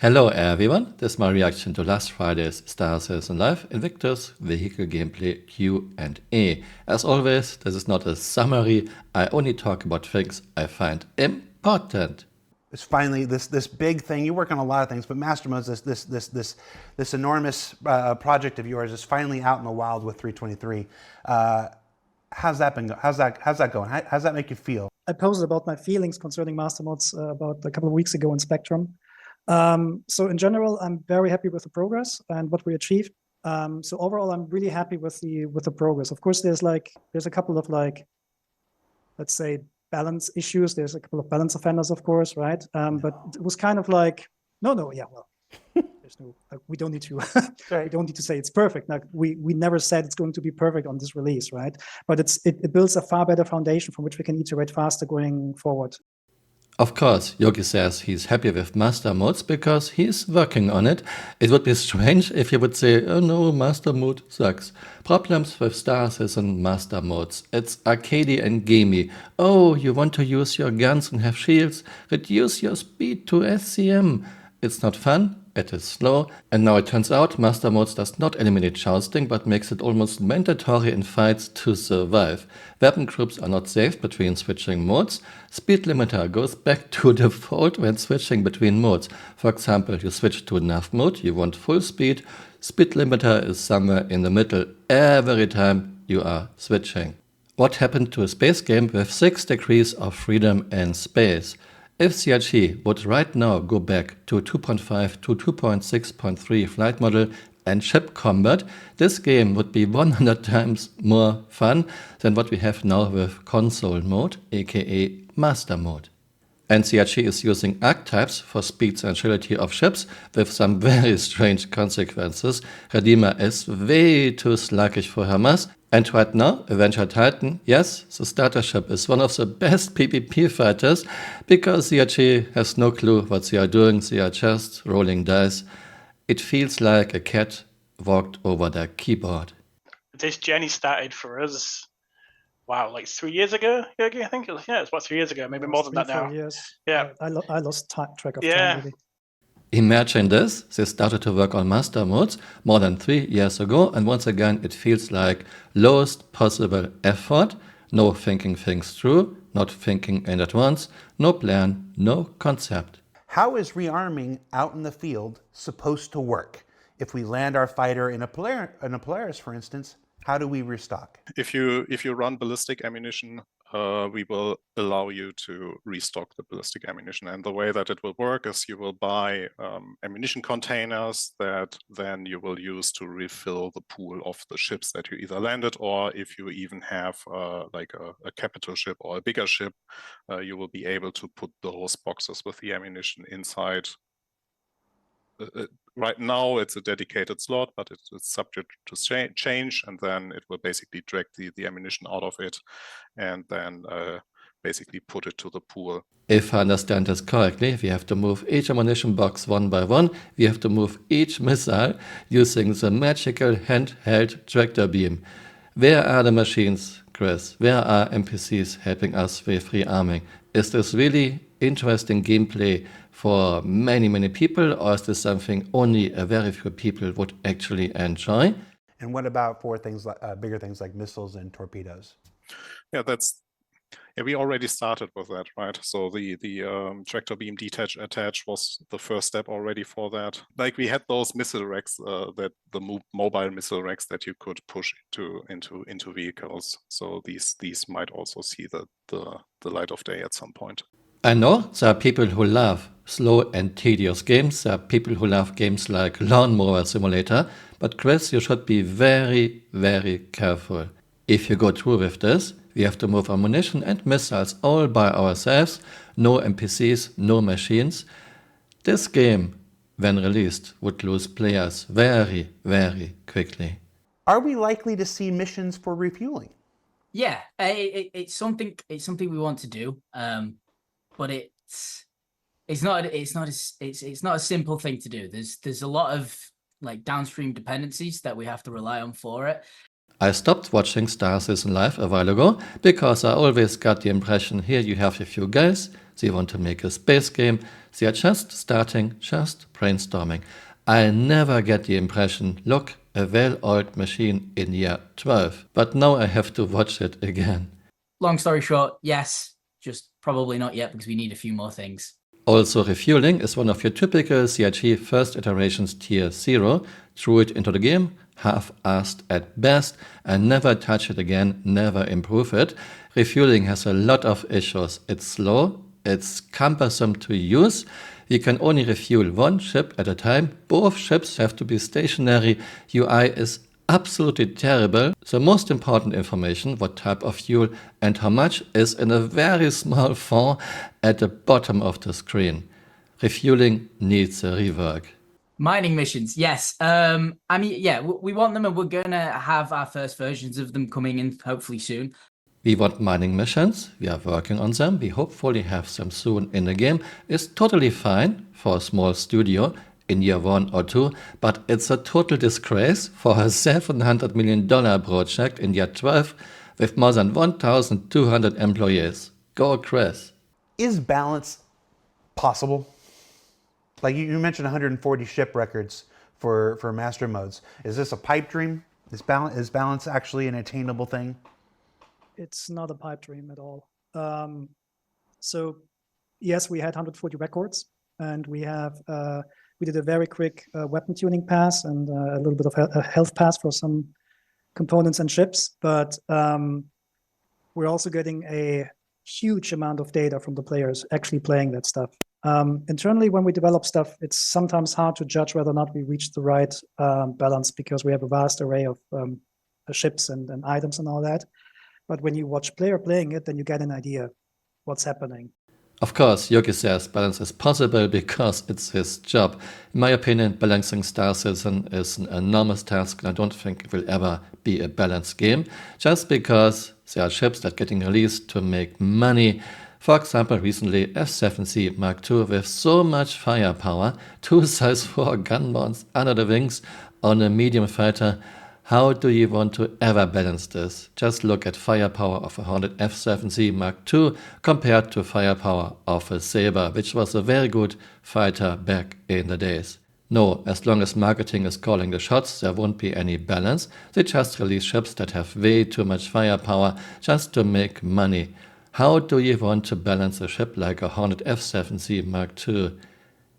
Hello everyone, this is my reaction to last Friday's Star Citizen Live Invictus Vehicle Gameplay Q&A. As always, this is not a summary, I only talk about things I find important. It's finally this big thing. You work on a lot of things, but Master Mode's this enormous project of yours is finally out in the wild with 323. How's that been? How's that going? How's that make you feel? I posted about my feelings concerning Master Modes about a couple of weeks ago in Spectrum. So in general, I'm very happy with the progress and what we achieved. So overall, I'm really happy with the progress. Of course, there's a couple of let's say balance issues. There's a couple of balance offenders, of course, right? But it was kind of like, there's no, we don't need to, we don't need to say it's perfect. Like we never said it's going to be perfect on this release, right? But it builds a far better foundation from which we can iterate faster going forward. Of course, Yogi says he's happy with Master Modes because he's working on it. It would be strange if he would say, oh no, Master Mode sucks. Problems with Star Citizen Master Modes. It's arcadey and gamey. Oh, you want to use your guns and have shields? Reduce your speed to SCM. It's not fun. It is slow, and now it turns out Master Modes does not eliminate jousting, but makes it almost mandatory in fights to survive. Weapon groups are not safe between switching modes. Speed limiter goes back to default when switching between modes. For example, you switch to nav mode, you want full speed. Speed limiter is somewhere in the middle every time you are switching. What happened to a space game with 6 degrees of freedom in space? If CRG would right now go back to 2.5 to 2.6.3 flight model and ship combat, this game would be 100 times more fun than what we have now with console mode, aka master mode. And CRG is using archetypes for speeds and agility of ships with some very strange consequences. Redeemer is way too sluggish for her mass. And right now, Avenger Titan, yes, the starter ship is one of the best PvP fighters because CRG has no clue what they are doing, they are just rolling dice. It feels like a cat walked over their keyboard. This journey started for us, wow, like 3 years ago, Yogi, I think? It's about 3 years ago, maybe more than that now. 4 years. Yeah. I lost track of time, really. Imagine this, they started to work on Master Modes more than 3 years ago, and once again it feels like lowest possible effort, no thinking things through, not thinking in advance, no plan, no concept. How is rearming out in the field supposed to work? If we land our fighter in a Polaris, for instance, how do we restock? If you run ballistic ammunition, we will allow you to restock the ballistic ammunition. And the way that it will work is you will buy ammunition containers that then you will use to refill the pool of the ships that you either landed, or if you even have like a capital ship or a bigger ship, you will be able to put those boxes with the ammunition inside. Right now it's a dedicated slot, but it's subject to change, and then it will basically drag the ammunition out of it and then basically put it to the pool. If I understand this correctly, we have to move each ammunition box one by one. We have to move each missile using the magical handheld tractor beam. Where are the machines, Chris? Where are NPCs helping us with rearming? Is this really interesting gameplay for many people, or is this something only a very few people would actually enjoy? And what about for things like bigger things like missiles and torpedoes? Yeah, we already started with that, right? So the tractor beam detach attach was the first step already for that. Like we had those missile racks, mobile missile racks that you could push into vehicles. So these might also see the light of day at some point. I know there are people who love slow and tedious games. There are people who love games like Lawnmower Simulator. But Chris, you should be very careful. If you go through with this, we have to move ammunition and missiles all by ourselves. No NPCs, no machines. This game, when released, would lose players very quickly. Are we likely to see missions for refueling? Yeah, it's something we want to do. But it's not a simple thing to do. There's a lot of like downstream dependencies that we have to rely on for it. I stopped watching Star Citizen Live a while ago because I always got the impression here you have a few guys, they want to make a space game. They are just starting, just brainstorming. I never get the impression, look, a well-oiled machine in year 12. But now I have to watch it again. Long story short, yes, just probably not yet because we need a few more things. Also, Refueling is one of your typical CRG first iterations tier 0. Threw it into the game, half-assed at best, and never touch it again, never improve it. Refueling has a lot of issues. It's slow, it's cumbersome to use. You can only refuel one ship at a time. Both ships have to be stationary. UI is absolutely terrible. The most important information, what type of fuel and how much, is in a very small font at the bottom of the screen. Refueling needs a rework. Mining missions, yes. I mean, yeah, we want them and we're going to have our first versions of them coming in hopefully soon. We want mining missions, we are working on them, we hopefully have them soon in the game. It's totally fine for a small studio in year 1 or 2, but it's a total disgrace for a $700 million project in year 12 with more than 1,200 employees. Go Chris. Is balance possible? Like you mentioned 140 ship records for master modes. Is this a pipe dream? Is balance actually an attainable thing? It's not a pipe dream at all. So yes, we had 140 records, and we did a very quick weapon tuning pass and a little bit of a health pass for some components and ships. But we're also getting a huge amount of data from the players actually playing that stuff. Internally, when we develop stuff, it's sometimes hard to judge whether or not we reach the right balance because we have a vast array of ships and items and all that. But when you watch player playing it, then you get an idea what's happening. Of course, Yogi says balance is possible because it's his job. In my opinion, balancing Star Citizen is an enormous task and I don't think it will ever be a balanced game, just because there are ships that are getting released to make money. For example, recently F-7C Mark II with so much firepower, 2 size 4 gun mounts under the wings on a medium fighter. How do you want to ever balance this? Just look at firepower of a Hornet F-7C Mark II compared to firepower of a Sabre, which was a very good fighter back in the days. No, as long as marketing is calling the shots, there won't be any balance. They just release ships that have way too much firepower just to make money. How do you want to balance a ship like a Hornet F-7C Mark II?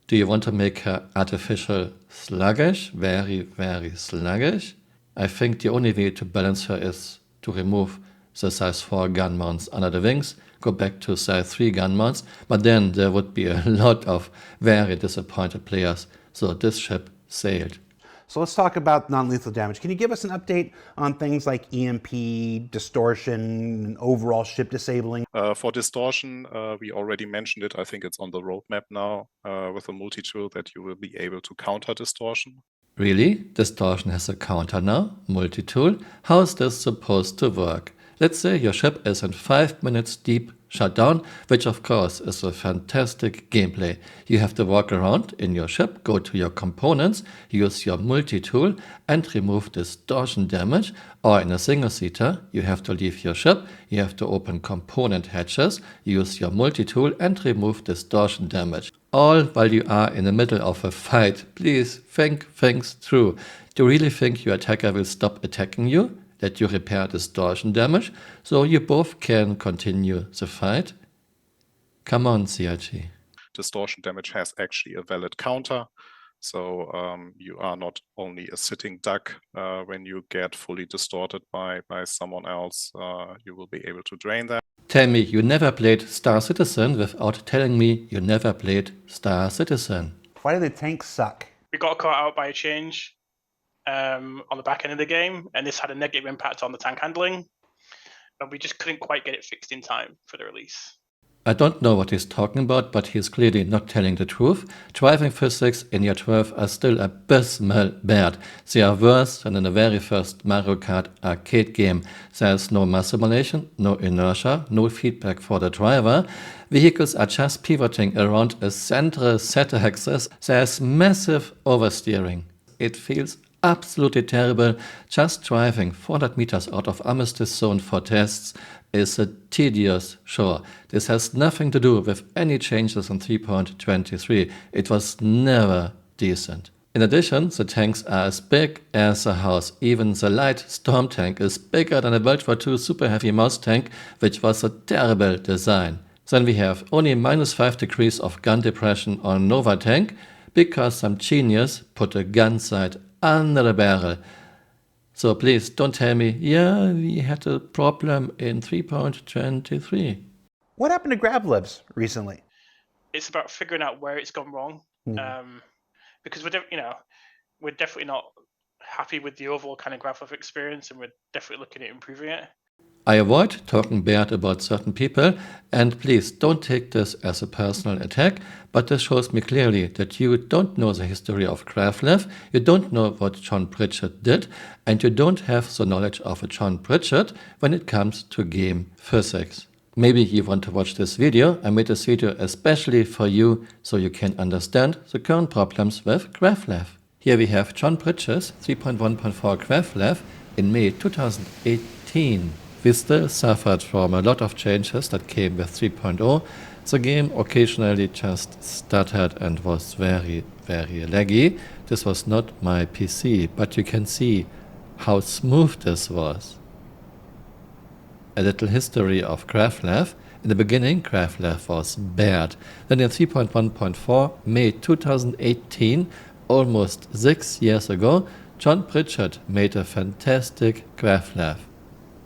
Do you want to make her artificial sluggish? Very, very sluggish? I think the only way to balance her is to remove the size 4 gun mounts under the wings, go back to size 3 gun mounts, but then there would be a lot of very disappointed players, so this ship sailed. So let's talk about non-lethal damage. Can you give us an update on things like EMP, distortion, and overall ship disabling? For distortion, we already mentioned it. I think it's on the roadmap now with a multi-tool that you will be able to counter distortion. Really? Distortion has a counter now? Multi-tool? How is this supposed to work? Let's say your ship is in 5 minutes deep shutdown, which of course is a fantastic gameplay. You have to walk around in your ship, go to your components, use your multi-tool and remove distortion damage, or in a single-seater, you have to leave your ship, you have to open component hatches, use your multi-tool and remove distortion damage. All while you are in the middle of a fight. Please think things through. Do you really think your attacker will stop attacking you? That you repair distortion damage, so you both can continue the fight? Come on, CRG. Distortion damage has actually a valid counter, so you are not only a sitting duck when you get fully distorted by someone else, you will be able to drain that. Tell me you never played Star Citizen without telling me you never played Star Citizen. Why do the tanks suck? We got caught out by a change on the back end of the game, and this had a negative impact on the tank handling, and we just couldn't quite get it fixed in time for the release. I don't know what he's talking about, but he's clearly not telling the truth. Driving physics in year 12 are still abysmal bad. They are worse than in the very first Mario Kart arcade game. There's no mass simulation, no inertia, no feedback for the driver. Vehicles are just pivoting around a central Z-axis. There's massive oversteering. It feels absolutely terrible. Just driving 400 meters out of Armistice Zone for tests is a tedious chore. This has nothing to do with any changes in 3.23. It was never decent. In addition, the tanks are as big as a house. Even the light storm tank is bigger than a World War II super heavy mouse tank, which was a terrible design. Then we have only -5 degrees of gun depression on Nova tank because some genius put a gun sight under the barrel. So please don't tell me, yeah, we had a problem in 3.23. What happened to Gravlibs recently? It's about figuring out where it's gone wrong. Because we're definitely not happy with the overall kind of graphical experience, and we're definitely looking at improving it. I avoid talking bad about certain people, and please don't take this as a personal attack, but this shows me clearly that you don't know the history of Gravlev, you don't know what John Pritchett did, and you don't have the knowledge of a John Pritchett when it comes to game physics. Maybe you want to watch this video. I made this video especially for you so you can understand the current problems with Gravlev. Here we have John Pritchett's 3.1.4 Gravlev in May 2018. We still suffered from a lot of changes that came with 3.0. The game occasionally just stuttered and was very, very laggy. This was not my PC, but you can see how smooth this was. A little history of Gravlev. In the beginning, Gravlev was bad. Then in 3.1.4, May 2018, almost 6 years ago, John Pritchett made a fantastic Gravlev.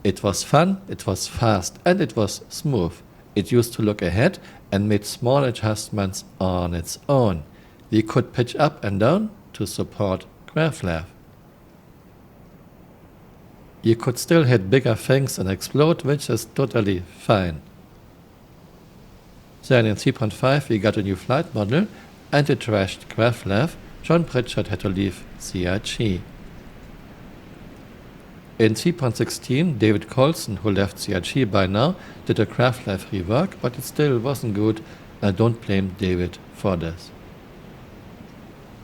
It was fun, it was fast, and it was smooth. It used to look ahead and made small adjustments on its own. We could pitch up and down to support Gravlev. You could still hit bigger things and explode, which is totally fine. Then in 3.5 we got a new flight model and it trashed Gravlev. John Pritchett had to leave CRG. In 3.16 David Colson, who left CRG by now, did a Gravlev rework, but it still wasn't good. I don't blame David for this.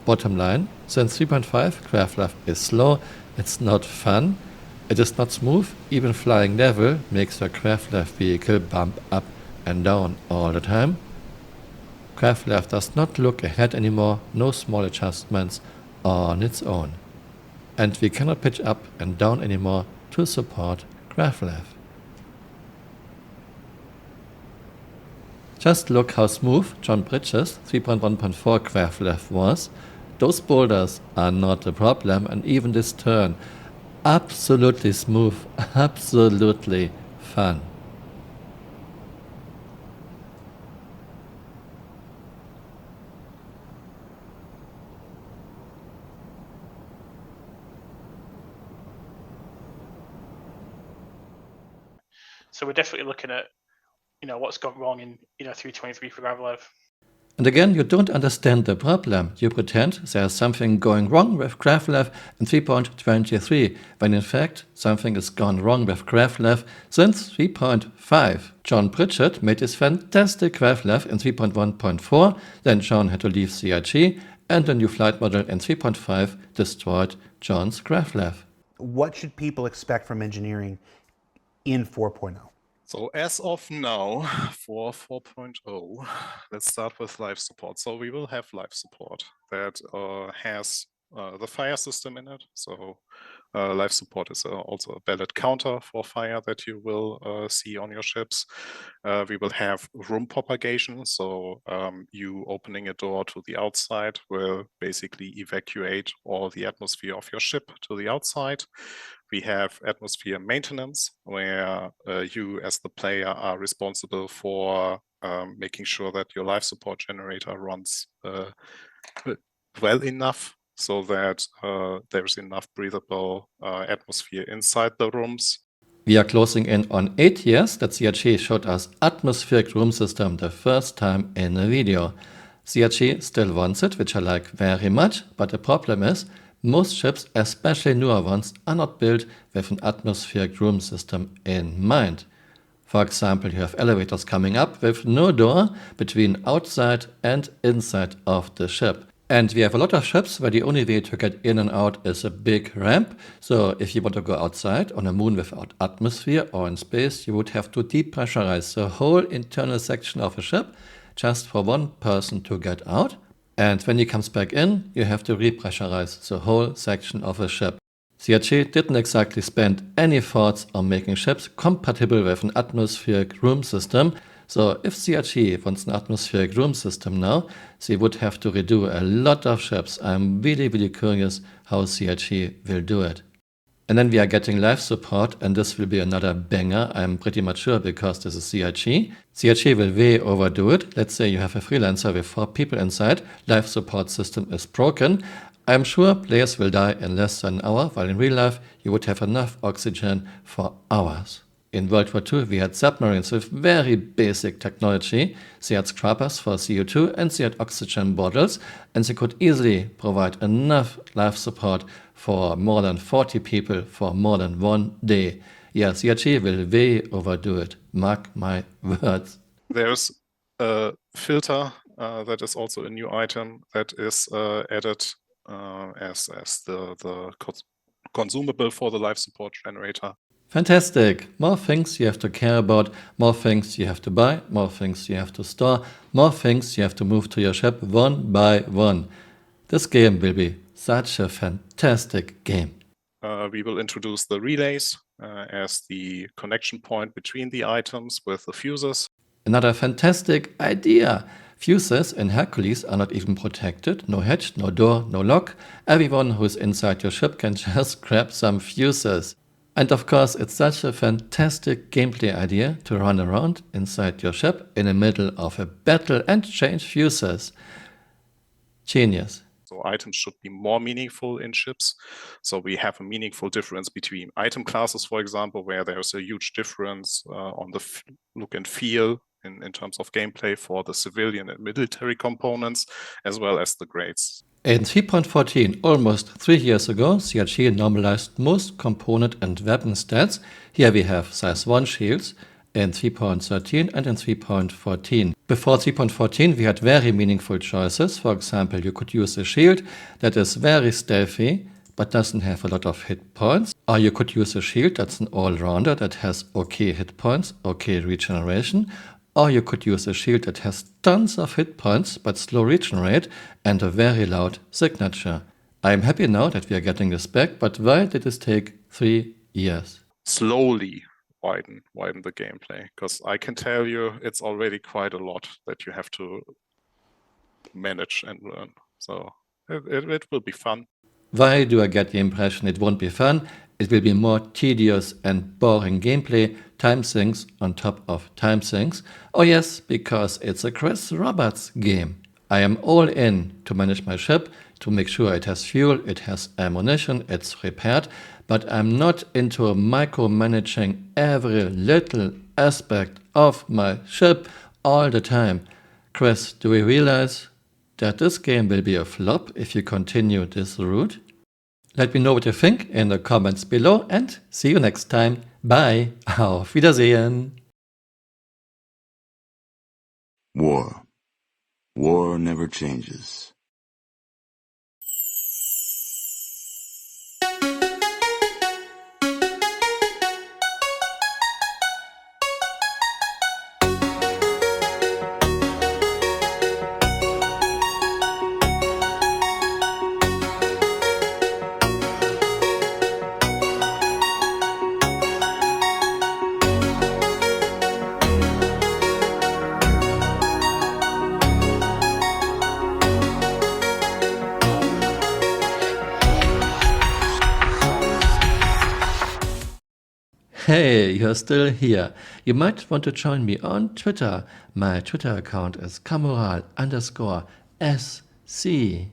Bottom line, since 3.5 Gravlev is slow, it's not fun. It is not smooth. Even flying level makes your Gravlev vehicle bump up and down all the time. Gravlev does not look ahead anymore, no small adjustments on its own. And we cannot pitch up and down anymore to support Gravlev. Just look how smooth John Pritchett's 3.1.4 Gravlev was. Those boulders are not a problem, and even this turn, absolutely smooth, absolutely fun. So we're definitely looking at, what's gone wrong in, 3.23 for Gravlev. And again, you don't understand the problem. You pretend there's something going wrong with Gravlev in 3.23, when in fact something has gone wrong with Gravlev since 3.5. John Pritchett made his fantastic Gravlev in 3.1.4, then John had to leave CRG, and the new flight model in 3.5 destroyed John's Gravlev. What should people expect from engineering in 4.0? So as of now, for 4.0, let's start with live support. So we will have live support that has the fire system in it. So live support is also a valid counter for fire that you will see on your ships. We will have room propagation. So you opening a door to the outside will basically evacuate all the atmosphere of your ship to the outside. We have atmosphere maintenance, where you as the player are responsible for making sure that your life support generator runs well enough so that there's enough breathable atmosphere inside the rooms. We are closing in on 8 years that CRG showed us atmospheric room system the first time in a video. CRG still wants it, which I like very much, but the problem is most ships, especially newer ones, are not built with an atmospheric room system in mind. For example, you have elevators coming up with no door between outside and inside of the ship. And we have a lot of ships where the only way to get in and out is a big ramp. So if you want to go outside on a moon without atmosphere or in space, you would have to depressurize the whole internal section of a ship just for one person to get out. And when he comes back in, you have to repressurize the whole section of a ship. CRG didn't exactly spend any thoughts on making ships compatible with an atmospheric room system. So if CRG wants an atmospheric room system now, they would have to redo a lot of ships. I'm really curious how CRG will do it. And then we are getting live support, and this will be another banger, I'm pretty much sure, because this is CRG. CRG will way overdo it. Let's say you have a freelancer with 4 people inside, live support system is broken. I'm sure players will die in less than an hour, while in real life you would have enough oxygen for hours. In World War II, we had submarines with very basic technology. They had scrubbers for CO2 and they had oxygen bottles, and they could easily provide enough life support for more than 40 people for more than 1 day. Yeah, CRG will way overdo it. Mark my words. There's a filter that is also a new item that is added as the consumable for the life support generator. Fantastic. More things you have to care about, more things you have to buy, more things you have to store, more things you have to move to your ship one by one. This game will be such a fantastic game. We will introduce the relays as the connection point between the items with the fuses. Another fantastic idea. Fuses in Hercules are not even protected. No hatch, no door, no lock. Everyone who's inside your ship can just grab some fuses. And of course, it's such a fantastic gameplay idea to run around inside your ship in the middle of a battle and change fuses. Genius. So items should be more meaningful in ships. So we have a meaningful difference between item classes, for example, where there's a huge difference on the look and feel in terms of gameplay for the civilian and military components, as well as the grades. In 3.14, almost 3 years ago, CRG normalized most component and weapon stats. Here we have size 1 shields in 3.13 and in 3.14. Before 3.14, we had very meaningful choices. For example, you could use a shield that is very stealthy but doesn't have a lot of hit points. Or you could use a shield that's an all-rounder that has okay hit points, okay regeneration. Or you could use a shield that has tons of hit points but slow regen rate and a very loud signature. I'm happy now that we are getting this back, but why did this take 3 years? Slowly widen the gameplay, because I can tell you it's already quite a lot that you have to manage and learn. So it will be fun. Why do I get the impression it won't be fun? It will be more tedious and boring gameplay, time sinks on top of time sinks. Oh yes, because it's a Chris Roberts game. I am all in to manage my ship, to make sure it has fuel, it has ammunition, it's repaired, but I'm not into micromanaging every little aspect of my ship all the time. Chris, do we realize that this game will be a flop if you continue this route? Let me know what you think in the comments below and see you next time. Bye. Auf Wiedersehen. War. War never changes. Hey, you're still here. You might want to join me on Twitter. My Twitter account is Camural_SC.